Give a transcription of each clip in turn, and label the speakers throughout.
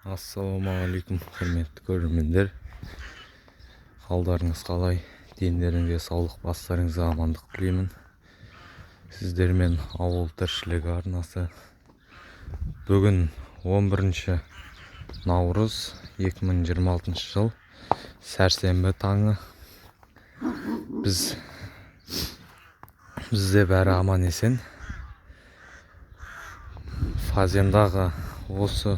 Speaker 1: Ассалаумағалейкум, құрметті көрермендер. Қалдарыңыз қалай? Дендеріңізге саулық, бастарыңызға амандық тілеймін. Сіздермен ауыл тіршілігі арнасы. Бүгін 11 наурыз 2026 жыл, сәрсенбі таңы. Бізде бәрі аман есен. Фазендағы осы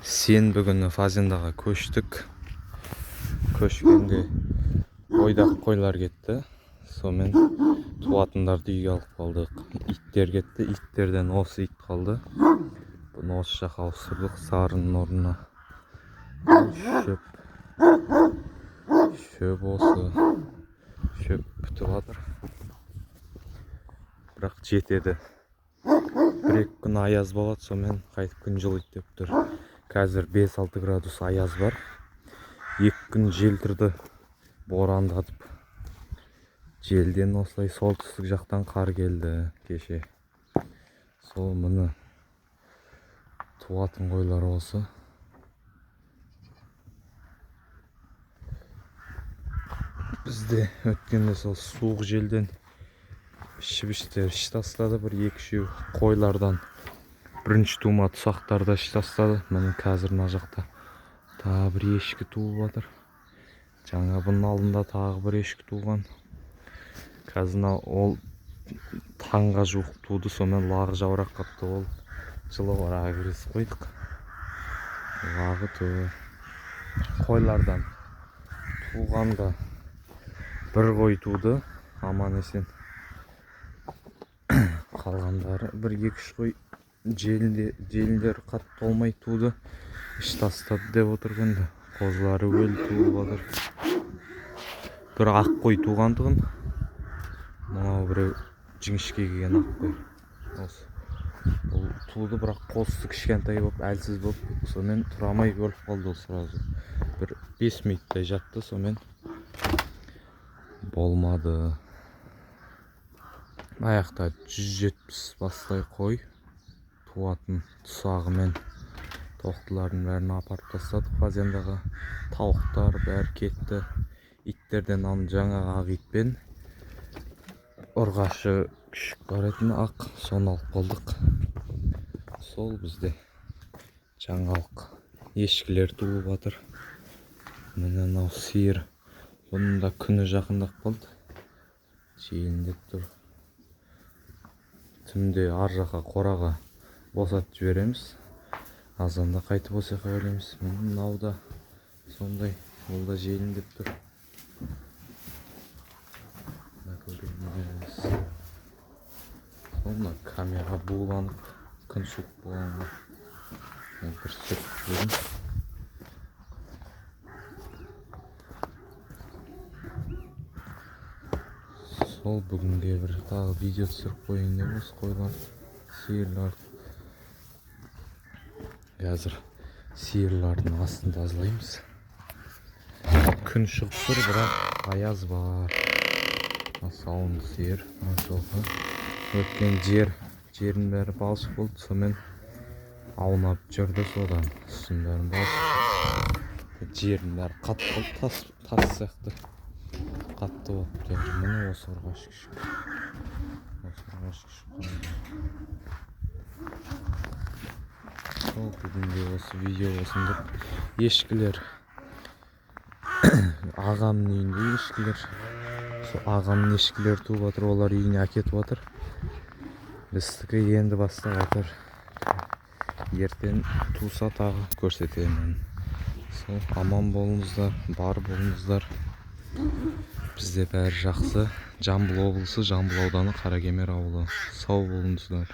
Speaker 1: сенбі күні Фазендаға көштік. Көшкенде ойдақ қойлар кетті. Сонымен туатындарды үйге алып қалдық. Иттер кетті. Иттерден осы ит қалды. Бұны осы жаққа ауыстырдық, сарының орнына. Шөп осы. Шөп бітіп жатыр. Бірақ жетеді. 1-2 күн аяз болады, сонымен қайтып күн жылиды деп тұр. Қазір 5-6 градус аяз бар. 2 күн жел тұрды, борандатып. Желден осылай солтүстік жақтан қар келді кеше. Сол мұны туатын қойлар осы. Бізде өткенде сол суық желден шібіштер іш тастады, 1-2 қойлардан. Бірінші тума тұсақтарда іш тастады. Міне қазір мына жақта тағы бір ешкі туып жатыр. Жаңа бұның алдында тағы бір ешкі туған. Қазір ол таңға жуық туды, сонымен лағы жаурақ қапты. Ол жылы ораға кіргізіп қойдық. Лағы туы. Қойлардан туғанда бір қой туды, аман есен. Қалғандары 1-2 қой желіндер қатты толмай туды, іш тастады деп отырғанды. Қозылары өлі туып жатыр. Бір ақ қой туғандығын, мынау біреу жіңішке келген ақ қой. Бұл туды, бірақ қозысы кішкентай болып, әлсіз болып, сонымен тұрамай өліп қалды. Ол сразу бір 5 минуттай жатты, сонымен болмады. Аяқта 170 бастай қой туатын тұсағымен тоқтылардың бәрін апарып тастадық. Фазендаға тауықтар бәрі кетті. Иттерден жаңағы ақ итпен ұрғашы күшік бар етін ақ, соны алып қалдық. Сол бізде жаңалық. Ешкілер туып жатыр. Міне мынау сиыр. Бұның да күні жақындап қалды. Желіндеп тұр. Түнде ар жаққа қораға босатып жібереміз. Азанда қайтып осы жаққа келеміз. Мынау да сондай, ол да желіндеп тұр. Сонда камера буланып, күн суық болғанға бір сөйтіп жүрмін. Сол бүгінге бір тағы видео түсіріп қойын деп осы қойлар, сиырлар. Қазір сиырлардың астын тазалаймыз. Күн шығып тұр, бірақ аяз бар. Сауынды сиыр, өткен жерін бәрі балшық болды, сонымен аунап жүрді, содан үстін бәрін балшық. Жерін бәрі қатты болды, тас сияқты қатты болып тұр. Міне осы ұрғаш күшік. Сол бүгінге осы видео болсын деп. Ешкілер, ағамның үйінде ешкілер. Сол ағамның ешкілер туып жатыр, олар үйіне әкетіп жатыр. Біздікі енді бастап жатыр. Ертең туса тағы көрсетемін. Сол аман болыңыздар, бар болыңыздар. Бізде бәрі жақсы. Жамбыл облысы, Жамбыл ауданы, Қаракемер ауылы. Сау болыңыздар.